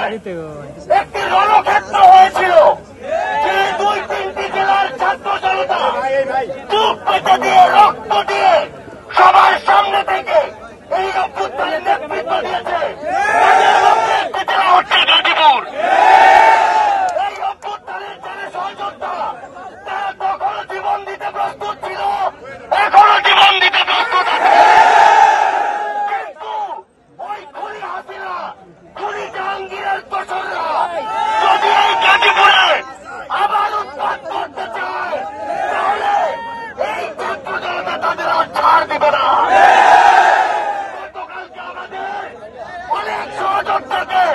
একটি রণক্ষেত্র হয়েছিল, যে 2-3টি জেলার ছাত্র জনতা বুক পেতে দিয়ে রক্ত দিয়ে সবার সামনে থেকে এই অভ্যুত্থানের নেতৃত্ব দিয়েছে। তাদের মধ্যে একটি জেলা হচ্ছে গাজীপুর। এই অভ্যুত্থানের যারা সহযোদ্ধা, তারা তখনও জীবন দিতে প্রস্তুত ছিল, এখনো জীবন দিতে প্রস্তুত আছে। কিন্তু ওই খুনি হাসিনা, খুনি জাহাঙ্গীরের দোসররা যদি এই গাজীপুরে আবার উৎপাত করতে চায়, তাহলে এই ছাত্র জনতা তাদের আর ছাড় দিবে না। গতকালকে আমাদের অনেক সহযোদ্ধাকে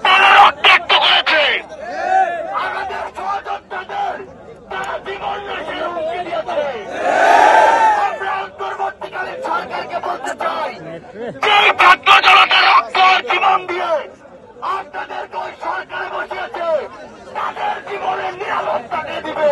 তারা রক্তাক্ত করেছে। আমাদের সহযোদ্ধাদের তারা জীবন নাশের হুমকি দিয়েছে। আমরা অন্তর্বর্তীকালীন সরকারকে বলতে চাই, যে ছাত্র জনতা রক্ত আর জীবন দিয়ে আপনাদেরকে ওই সরকারে বসিয়েছে, তাদের জীবনের নিরাপত্তা কে দিবে?